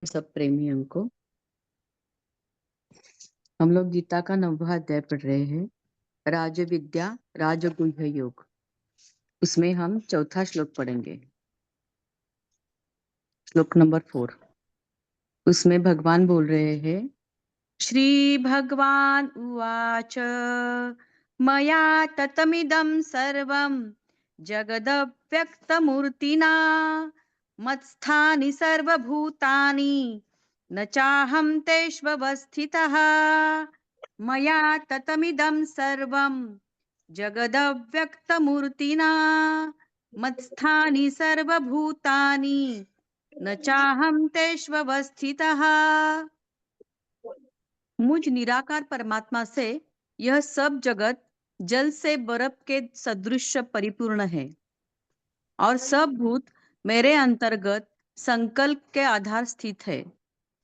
सब प्रेमियों को हम लोग गीता का 9वां अध्याय पढ़ रहे हैं, राजविद्या राजगुह्य योग। उसमें हम चौथा श्लोक पढ़ेंगे, श्लोक नंबर 4। उसमें भगवान बोल रहे हैं, श्री भगवान उवाच मया ततमिदं सर्वं जगदव्यक्तमूर्तिना मत्स्थानि सर्वभूतानि न चाहं तेष्वस्थितः। मया ततमिदं सर्वं जगदव्यक्तमूर्तिना मत्स्थानि सर्वभूतानि न चाहं तेष्वस्थितः। मुझ निराकार परमात्मा से यह सब जगत जल से बर्फ के सदृश परिपूर्ण है और सब भूत मेरे अंतर्गत संकल्प के आधार स्थित है,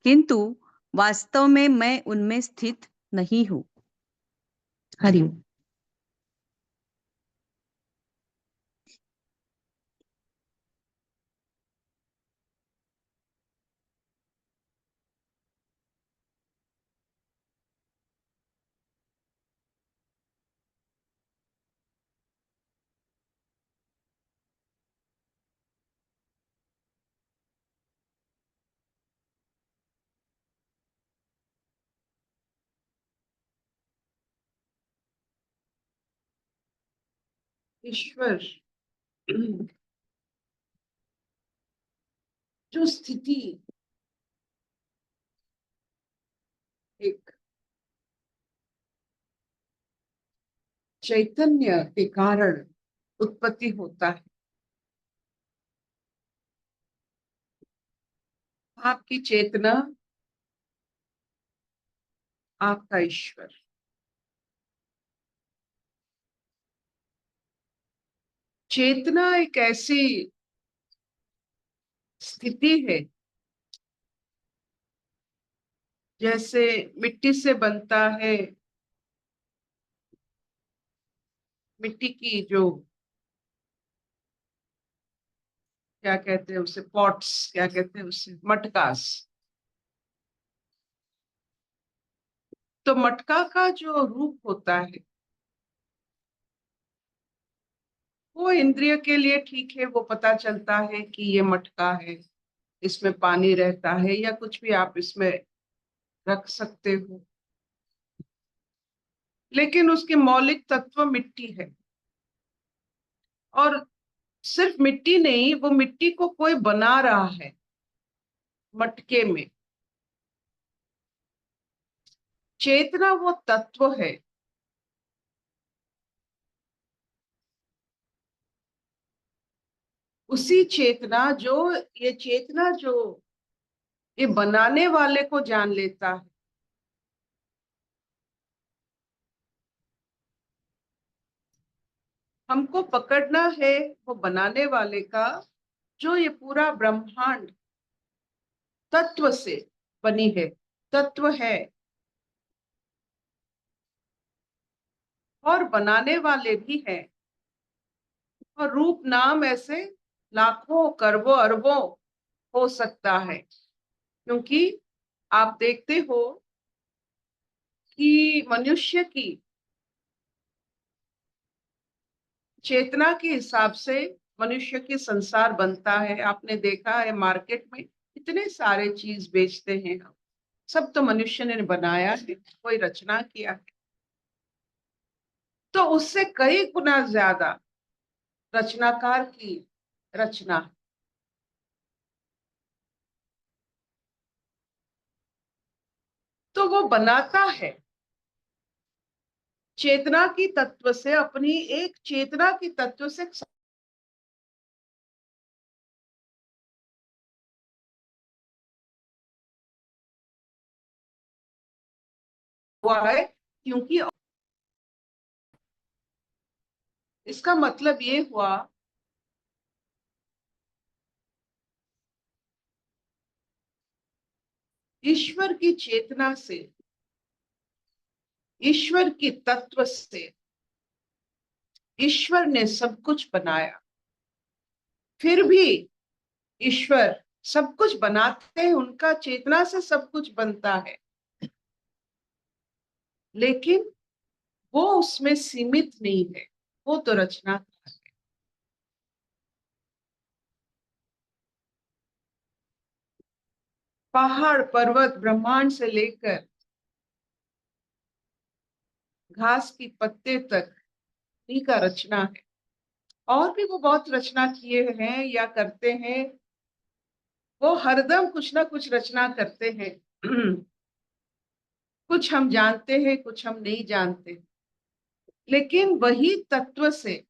किंतु वास्तव में मैं उनमें स्थित नहीं हूँ। हरिओम। ईश्वर जो स्थिति एक चैतन्य के कारण उत्पत्ति होता है, आपकी चेतना, आपका ईश्वर। चेतना एक ऐसी स्थिति है जैसे मिट्टी से बनता है, मिट्टी की जो क्या कहते हैं उसे, पॉट्स, क्या कहते हैं उसे, मटकास। तो मटका का जो रूप होता है वो इंद्रिय के लिए ठीक है, वो पता चलता है कि ये मटका है, इसमें पानी रहता है या कुछ भी आप इसमें रख सकते हो, लेकिन उसके मौलिक तत्व मिट्टी है। और सिर्फ मिट्टी नहीं, वो मिट्टी को कोई बना रहा है मटके में। चेतना वो तत्व है, उसी चेतना जो, ये चेतना जो ये बनाने वाले को जान लेता है। हमको पकड़ना है वो बनाने वाले का, जो ये पूरा ब्रह्मांड तत्व से बनी है, तत्व है। और बनाने वाले भी हैं, और रूप नाम ऐसे लाखों करोड़ों अरबों हो सकता है, क्योंकि आप देखते हो कि मनुष्य की चेतना के हिसाब से मनुष्य की संसार बनता है। आपने देखा है मार्केट में इतने सारे चीज बेचते हैं हम, सब तो मनुष्य ने बनाया है, कोई रचना किया है। तो उससे कई गुना ज्यादा रचनाकार की रचना है। तो वो बनाता है चेतना की तत्व से, अपनी एक चेतना की तत्व से हुआ है। क्योंकि इसका मतलब ये हुआ ईश्वर की चेतना से, ईश्वर की तत्व से ईश्वर ने सब कुछ बनाया। फिर भी ईश्वर सब कुछ बनाते हैं, उनका चेतना से सब कुछ बनता है, लेकिन वो उसमें सीमित नहीं है, वो तो रचनाकार है। पहाड़ पर्वत ब्रह्मांड से लेकर घास की पत्ते तक उन्हीं का रचना है। और भी वो बहुत रचना किए हैं या करते हैं, वो हरदम कुछ ना कुछ रचना करते हैं। कुछ हम जानते हैं, कुछ हम नहीं जानते, लेकिन वही तत्व से,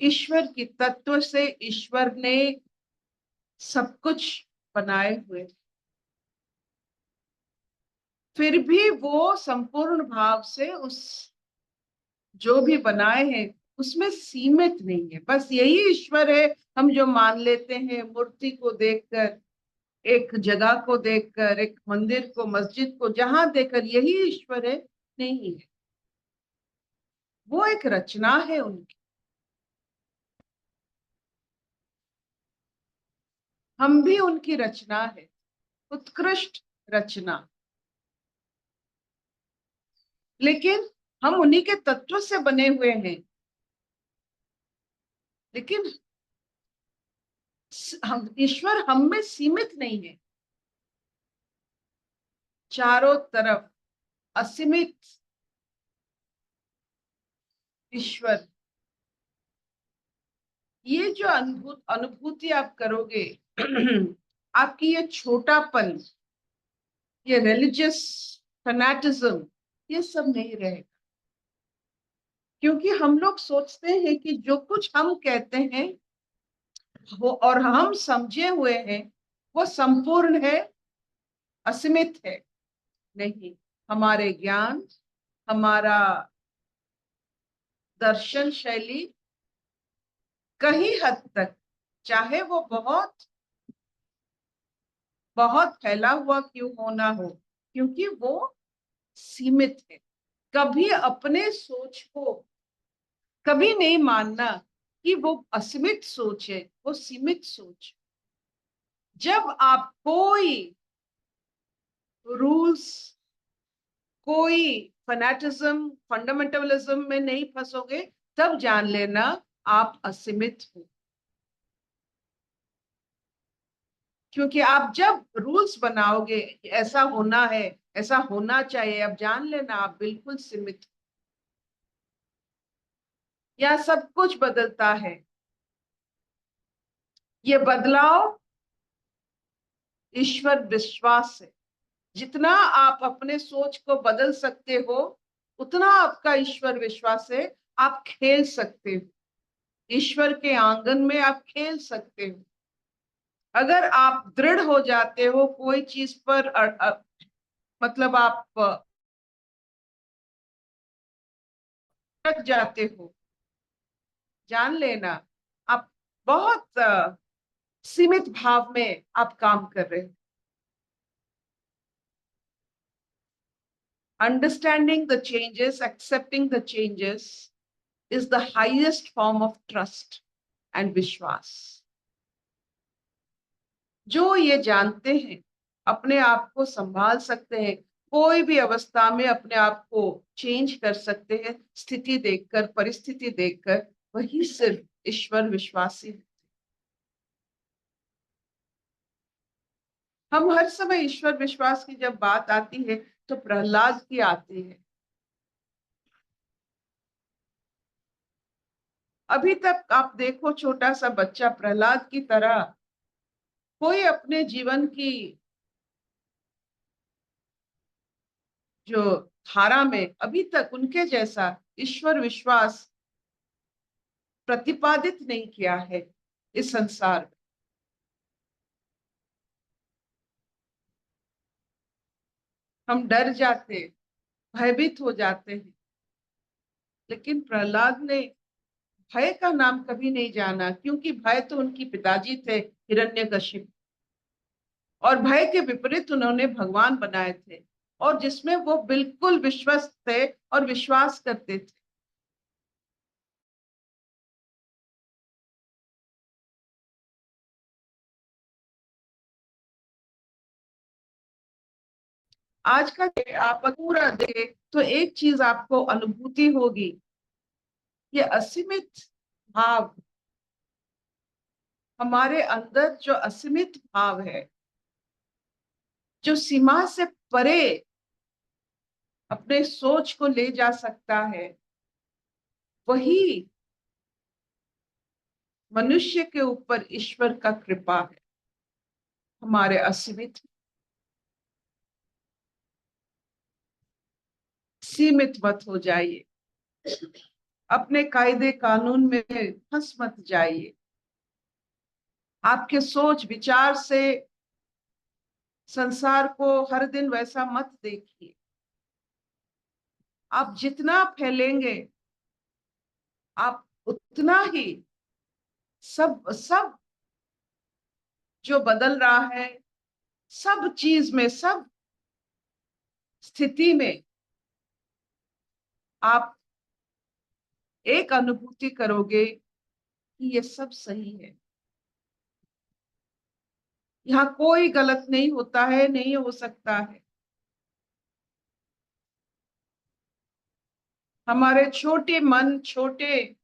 ईश्वर की तत्व से ईश्वर ने सब कुछ बनाए हुए, फिर भी वो संपूर्ण भाव से उस जो भी बनाए हैं उसमें सीमित नहीं है। बस यही ईश्वर है हम जो मान लेते हैं, मूर्ति को देखकर, एक जगह को देखकर, एक मंदिर को, मस्जिद को जहां देखकर यही ईश्वर है, नहीं है। वो एक रचना है उनकी। हम भी उनकी रचना है, उत्कृष्ट रचना, लेकिन हम उन्हीं के तत्व से बने हुए हैं। लेकिन हम ईश्वर हम में सीमित नहीं है, चारों तरफ असीमित ईश्वर। ये जो अनुभूति आप करोगे, आपकी ये छोटापन, ये रिलीजियस फैनेटिज्म, ये सब नहीं रहेगा। क्योंकि हम लोग सोचते हैं कि जो कुछ हम कहते हैं वो और हम समझे हुए हैं वो संपूर्ण है, असीमित है। नहीं, हमारे ज्ञान, हमारा दर्शन शैली कहीं हद तक, चाहे वो बहुत बहुत फैला हुआ क्यों होना हो, क्योंकि वो सीमित है। कभी अपने सोच को कभी नहीं मानना कि वो असीमित सोच है, वो सीमित सोच। जब आप कोई रूल्स, कोई फैनेटिज्म, फंडामेंटलिज्म में नहीं फंसोगे, तब जान लेना आप असीमित हो। क्योंकि आप जब रूल्स बनाओगे, ऐसा होना है, ऐसा होना चाहिए, अब जान लेना आप बिल्कुल सीमित हो। या सब कुछ बदलता है, ये बदलाव ईश्वर विश्वास है। जितना आप अपने सोच को बदल सकते हो, उतना आपका ईश्वर विश्वास है। आप खेल सकते हो, ईश्वर के आंगन में आप खेल सकते हो। अगर आप दृढ़ हो जाते हो कोई चीज पर, मतलब आप अटक जाते हो, जान लेना आप बहुत सीमित भाव में आप काम कर रहे हो। Understanding the changes, accepting the changes is the highest form of trust and विश्वास। जो ये जानते हैं, अपने आप को संभाल सकते हैं, कोई भी अवस्था में अपने आप को चेंज कर सकते हैं, स्थिति देखकर, परिस्थिति देखकर, वही सिर्फ ईश्वर विश्वासी है। हम हर समय ईश्वर विश्वास की जब बात आती है तो प्रहलाद की आती है। अभी तक आप देखो, छोटा सा बच्चा प्रहलाद की तरह कोई अपने जीवन की जो धारा में अभी तक उनके जैसा ईश्वर विश्वास प्रतिपादित नहीं किया है इस संसार में। हम डर जाते, भयभीत हो जाते हैं, लेकिन प्रहलाद ने भय का नाम कभी नहीं जाना, क्योंकि भय तो उनकी पिताजी थे हिरण्यकशिप, और भय के विपरीत उन्होंने भगवान बनाए थे, और जिसमें वो बिल्कुल विश्वस्त थे और विश्वास करते थे। आज का आप पूरा देखें तो एक चीज आपको अनुभूति होगी, ये असीमित भाव, हमारे अंदर जो असीमित भाव है, जो सीमा से परे अपने सोच को ले जा सकता है, वही मनुष्य के ऊपर ईश्वर का कृपा है। हमारे असीमित सीमित मत हो जाइए, अपने कायदे कानून में फंस मत जाइए, आपके सोच विचार से संसार को हर दिन वैसा मत देखिए। आप जितना फैलेंगे, आप उतना ही सब सब जो बदल रहा है, सब चीज में, सब स्थिति में आप एक अनुभूति करोगे कि ये सब सही है, यहाँ कोई गलत नहीं होता है, नहीं हो सकता है। हमारे छोटे मन, छोटे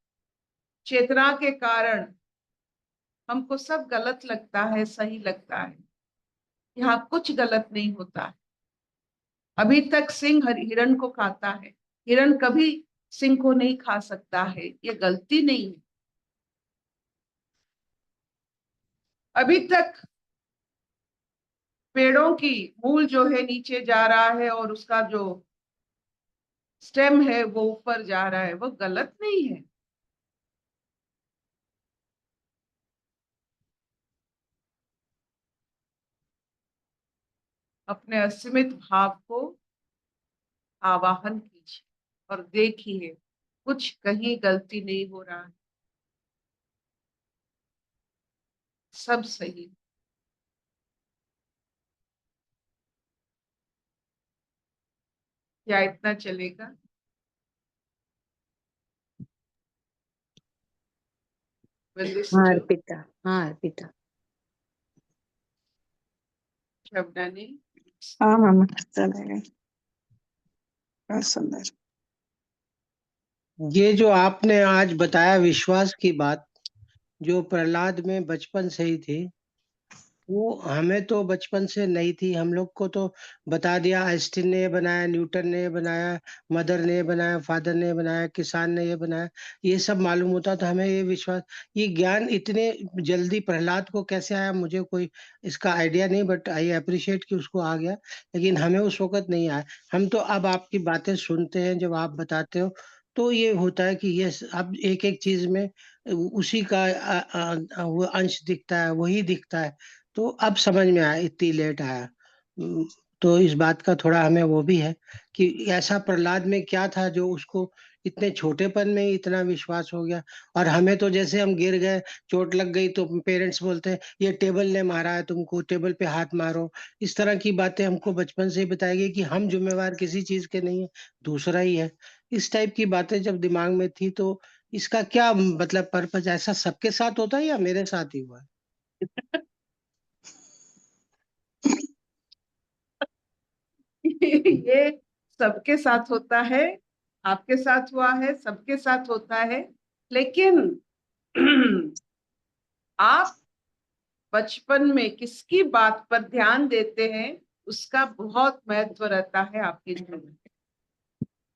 चेतना के कारण हमको सब गलत लगता है, सही लगता है। यहाँ कुछ गलत नहीं होता है। अभी तक सिंह हिरण को खाता है, हिरण कभी सिंह को नहीं खा सकता है, ये गलती नहीं है। अभी तक पेड़ों की मूल जो है नीचे जा रहा है और उसका जो स्टेम है वो ऊपर जा रहा है, वो गलत नहीं है। अपने असीमित भाव को आवाहन कीजिए और देखिए कुछ कहीं गलती नहीं हो रहा है, सब सही। क्या इतना चलेगा? Will this हाँ do? अर्पिता, हाँ अर्पिता। शबना ने हाँ मामा चलेगा। बहुत सुंदर। ये जो आपने आज बताया विश्वास की बात, जो प्रहलाद में बचपन से ही थी, वो हमें तो बचपन से नहीं थी। हम लोग को तो बता दिया, आइंस्टीन ने ये बनाया, न्यूटन ने ये बनाया, मदर ने ये बनाया, फादर ने ये बनाया, किसान ने ये बनाया, ये सब मालूम होता। तो हमें ये विश्वास, ये ज्ञान इतने जल्दी प्रहलाद को कैसे आया, मुझे कोई इसका आइडिया नहीं, बट आई अप्रिशिएट कि उसको आ गया। लेकिन हमें उस वक्त नहीं आया। हम तो अब आपकी बातें सुनते हैं, जब आप बताते हो तो ये होता है कि ये अब एक एक चीज में उसी का वो अंश दिखता है, वही दिखता है। तो अब समझ में आया, इतनी लेट आया। उम, तो इस बात का थोड़ा हमें वो भी है कि ऐसा प्रहलाद में क्या था जो उसको इतने छोटेपन में ही इतना विश्वास हो गया। और हमें तो जैसे हम गिर गए, चोट लग गई, तो पेरेंट्स बोलते हैं ये टेबल ने मारा है तुमको, टेबल पे हाथ मारो। इस तरह की बातें हमको बचपन से ही बताई गई कि हम जिम्मेवार किसी चीज के नहीं है, दूसरा ही है। इस टाइप की बातें जब दिमाग में थी, तो इसका क्या मतलब पर्पज, ऐसा सबके साथ होता है या मेरे साथ ही हुआ है? ये सबके साथ होता है, आपके साथ हुआ है, सबके साथ होता है। लेकिन आप बचपन में किसकी बात पर ध्यान देते हैं, उसका बहुत महत्व रहता है आपके जीवन में।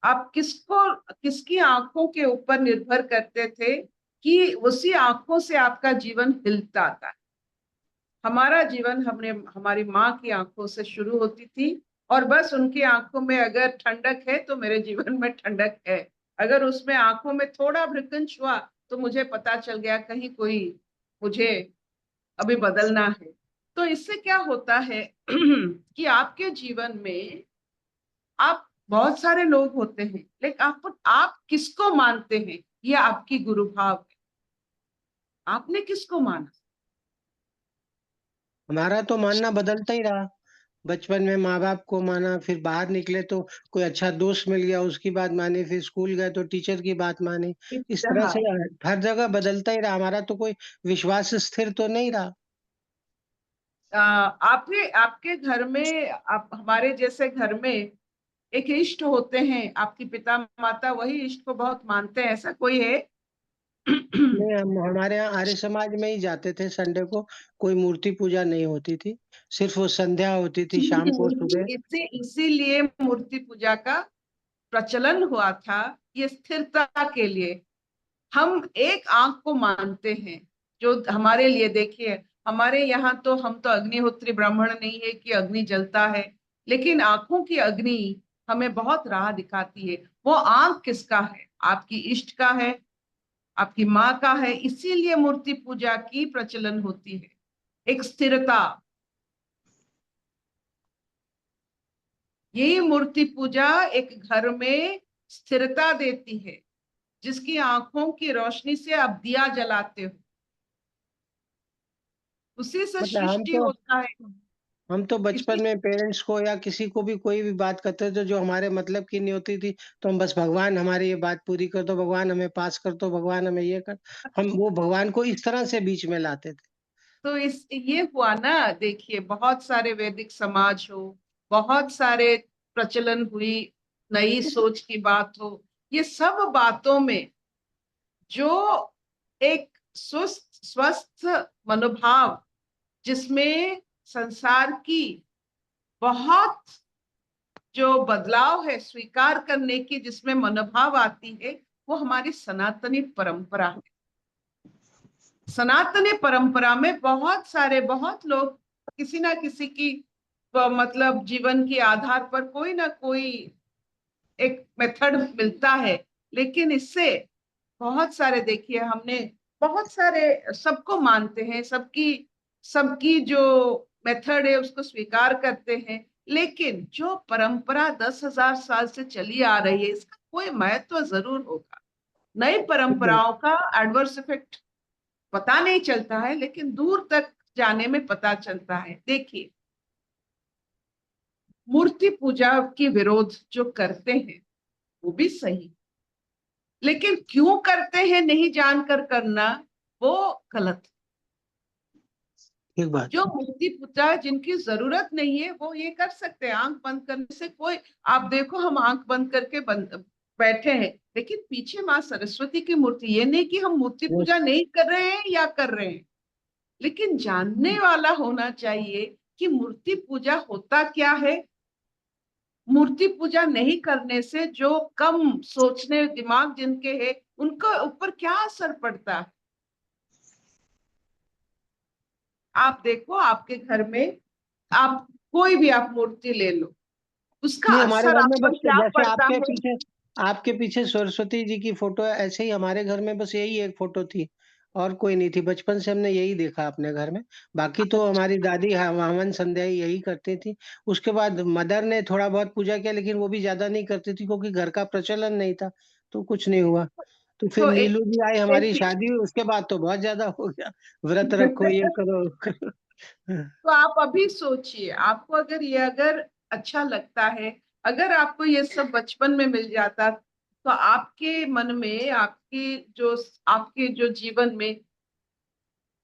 आप किसकी आंखों के ऊपर निर्भर करते थे कि उसी आंखों से आपका जीवन हिलता था। हमारा जीवन हमारी माँ की आंखों से शुरू होती थी, और बस उनकी आंखों में अगर ठंडक है तो मेरे जीवन में ठंडक है। अगर उसमें आंखों में थोड़ा भ्रकंच हुआ तो मुझे पता चल गया कहीं कोई मुझे अभी बदलना है। तो इससे क्या होता है कि आपके जीवन में आप बहुत सारे लोग होते हैं, लेकिन आप किसको मानते हैं, ये आपकी गुरु भाव है। आपने किसको माना? हमारा तो मानना बदलता ही रहा। बचपन में माँ बाप को माना, फिर बाहर निकले तो कोई अच्छा दोस्त मिल गया, उसकी बात मानी, फिर स्कूल गए तो टीचर की बात मानी। इस तरह हाँ, से हर जगह बदलता ही रहा। हमारा तो कोई विश्वास स्थिर तो नहीं रहा। आपके घर में, आप हमारे जैसे घर में एक इष्ट होते हैं, आपकी पिता माता वही इष्ट को बहुत मानते हैं, ऐसा कोई है? नहीं, हम हमारे यहाँ आर्य समाज में ही जाते थे संडे को। कोई मूर्ति पूजा नहीं होती थी, सिर्फ वो संध्या होती थी शाम को सुबह। इसीलिए मूर्ति पूजा का प्रचलन हुआ था, ये स्थिरता के लिए। हम एक आंख को मानते हैं जो हमारे लिए, देखिए हमारे यहाँ तो, हम तो अग्निहोत्री ब्राह्मण नहीं है कि अग्नि जलता है, लेकिन आंखों की अग्नि हमें बहुत राह दिखाती है। वो आंख किसका है? आपकी इष्ट का है, आपकी माँ का है। इसीलिए मूर्ति पूजा की प्रचलन होती है, एक स्थिरता। यही मूर्ति पूजा एक घर में स्थिरता देती है, जिसकी आंखों की रोशनी से आप दिया जलाते हो, उसी से मतलब सृष्टि होता है। हम तो इसी बचपन में पेरेंट्स को या किसी को भी कोई भी बात करते थे जो हमारे मतलब की नहीं होती थी, तो हम बस भगवान हमारी ये बात पूरी कर दो, भगवान हमें पास कर दो, भगवान हमें ये कर। हम वो भगवान को इस तरह से बीच में लाते थे। तो इस ये हुआ ना, देखिए बहुत सारे वैदिक समाज हो, बहुत सारे प्रचलन हुई, नई सोच की बात हो, ये सब बातों में जो एक स्वस्थ स्वस्थ मनोभाव, जिसमें संसार की बहुत जो बदलाव है स्वीकार करने की, जिसमें मनोभाव आती है, वो हमारी सनातनी परंपरा है। सनातनी परंपरा में बहुत लोग किसी ना किसी की मतलब जीवन के आधार पर कोई ना कोई एक मेथड मिलता है, लेकिन इससे बहुत सारे, देखिए हमने बहुत सारे, सबको मानते हैं, सबकी सबकी जो मेथड है उसको स्वीकार करते हैं, लेकिन जो परंपरा 10,000 साल से चली आ रही है, इसका कोई महत्व जरूर होगा। नई परंपराओं का एडवर्स इफेक्ट पता नहीं चलता है, लेकिन दूर तक जाने में पता चलता है। देखिए, मूर्ति पूजा की विरोध जो करते हैं वो भी सही, लेकिन क्यों करते हैं नहीं जानकर करना, वो गलत है। ठीक बात। जो मूर्ति पूजा जिनकी जरूरत नहीं है वो ये कर सकते हैं, आंख बंद करने से कोई, आप देखो हम आंख बंद करके बैठे हैं, लेकिन पीछे माँ सरस्वती की मूर्ति, ये नहीं कि हम मूर्ति वो पूजा नहीं कर रहे हैं या कर रहे हैं, लेकिन जानने वाला होना चाहिए कि मूर्ति पूजा होता क्या है। मूर्ति पूजा नहीं करने से जो कम सोचने दिमाग जिनके है, उनका ऊपर क्या असर पड़ता है। आप देखो आपके घर में, आप कोई भी आप मूर्ति ले लो, उसका नहीं, हमारे असर घर आप में पर बस क्या जैसे पड़ता है। आपके पीछे सरस्वती जी की फोटो है, ऐसे ही हमारे घर में बस यही एक फोटो थी और कोई नहीं थी। बचपन से हमने यही देखा अपने घर में। बाकी तो हमारी दादी हवन संध्या यही करती थी। उसके बाद मदर ने थोड़ा बहुत पूजा किया, लेकिन वो भी ज्यादा नहीं करती थी क्योंकि घर का प्रचलन नहीं था, तो कुछ नहीं हुआ। तो फिर तो नीलू जी आई, हमारी देखिए, शादी हुई, उसके बाद तो बहुत ज्यादा हो गया, व्रत रखो, ये करो वो करो। तो आप अभी सोचिए, आपको अगर ये अगर अच्छा लगता है, अगर आपको ये सब बचपन में मिल जाता, तो आपके मन में, आपके जो जीवन में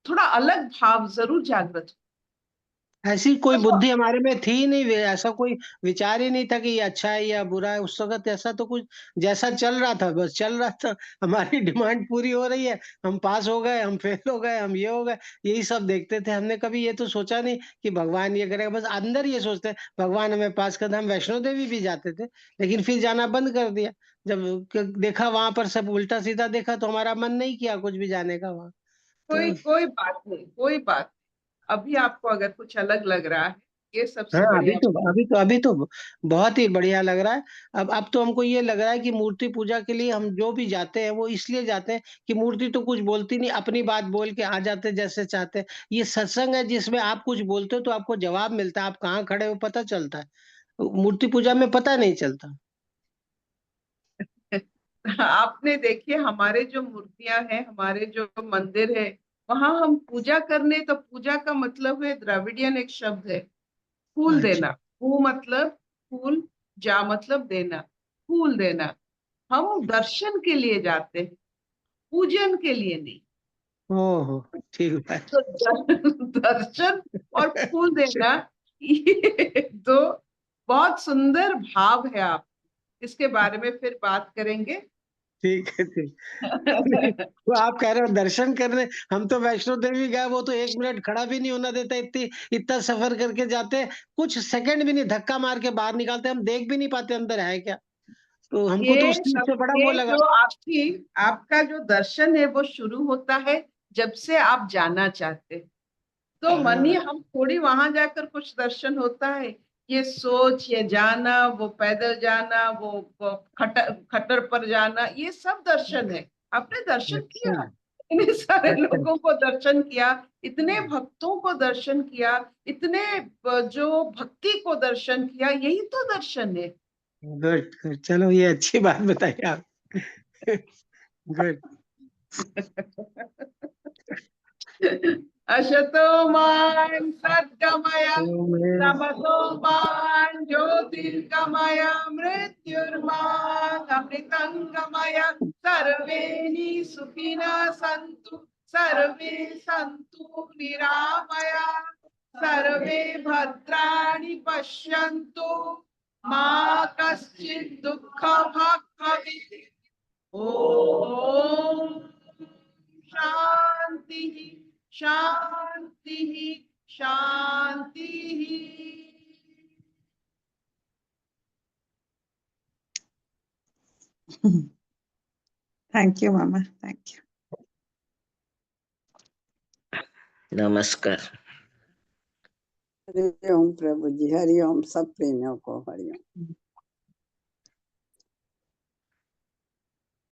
थोड़ा अलग भाव जरूर जागृत ऐसी कोई हो। बुद्धि हमारे में थी ही नहीं, ऐसा कोई विचार ही नहीं था कि ये अच्छा है या बुरा है। उस वक्त ऐसा तो कुछ, जैसा चल रहा था बस चल रहा था। हमारी डिमांड पूरी हो रही है, हम पास हो गए, हम फेल हो गए, हम ये हो गए, यही सब देखते थे। हमने कभी ये तो सोचा नहीं कि भगवान ये करेगा। बस अंदर ये सोचते भगवान हमें पास कर दे। हम वैष्णो देवी भी जाते थे, लेकिन फिर जाना बंद कर दिया जब देखा वहां पर सब उल्टा सीधा देखा, तो हमारा मन नहीं किया कुछ भी जाने का वहां। कोई तो कोई बात नहीं, कोई बात नहीं। अभी आपको अगर कुछ अलग लग रहा है, ये हाँ, सबसे बढ़िया। अभी तो बहुत ही बढ़िया लग रहा है। अब तो हमको ये लग रहा है कि मूर्ति पूजा के लिए हम जो भी जाते हैं वो इसलिए जाते हैं कि मूर्ति तो कुछ बोलती नहीं, अपनी बात बोल के आ जाते जैसे चाहते हैं। ये सत्संग है जिसमें आप कुछ बोलते हो तो आपको जवाब मिलता है, आप कहाँ खड़े हो पता चलता है। मूर्ति पूजा में पता नहीं चलता। आपने देखिए, हमारे जो मूर्तियां हैं, हमारे जो मंदिर है, वहां हम पूजा करने, तो पूजा का मतलब है, द्रविडियन एक शब्द है, फूल अच्छा। देना। फू मतलब फूल, जा मतलब देना, फूल देना। हम दर्शन के लिए जाते हैं, पूजन के लिए नहीं। ओहो, ठीक है। तो दर्शन और फूल देना, ये दो बहुत सुंदर भाव है। आप इसके बारे में फिर बात करेंगे। ठीक है, ठीक। तो आप कह रहे हो दर्शन करने, हम तो वैष्णो देवी गए, वो तो 1 मिनट खड़ा भी नहीं होना देता, इतना सफर करके जाते हैं, कुछ सेकंड भी नहीं, धक्का मार के बाहर निकालते, हम देख भी नहीं पाते अंदर है क्या। तो हमको तो ये उस चीज सब, से बड़ा वो ये लगा। जो आपका जो दर्शन है वो शुरू होता है जब से आप जाना चाहते हैं। तो मनी हाँ, हम थोड़ी वहां जाकर कुछ दर्शन होता है। ये सोच, ये जाना, वो पैदल जाना, वो खट्टर पर जाना, ये सब दर्शन है। आपने दर्शन अच्छा, किया, इतने सारे अच्छा। लोगों को दर्शन किया, इतने भक्तों को दर्शन किया, इतने जो भक्ति को दर्शन किया, यही तो दर्शन है। गुड, गुड, चलो ये अच्छी बात बताई आप। गुड। असतो मा सद्गमय, तो मैं तमसो मा ज्योतिर्गमय, मृत्युर्मा अमृतंगमय। सर्वे सुखिनः सन्तु, सर्वे सन्तु निरामया, सर्वे भद्राणि पश्यन्तु, मा कश्चित् दुःखभाग् भवेत्। ओम शांति शांति शांति। थैंक यू मामा, थैंक यू। नमस्कार। हरि ओम प्रभु जी, हरि ओम सब प्रेमियों को हरि ओम।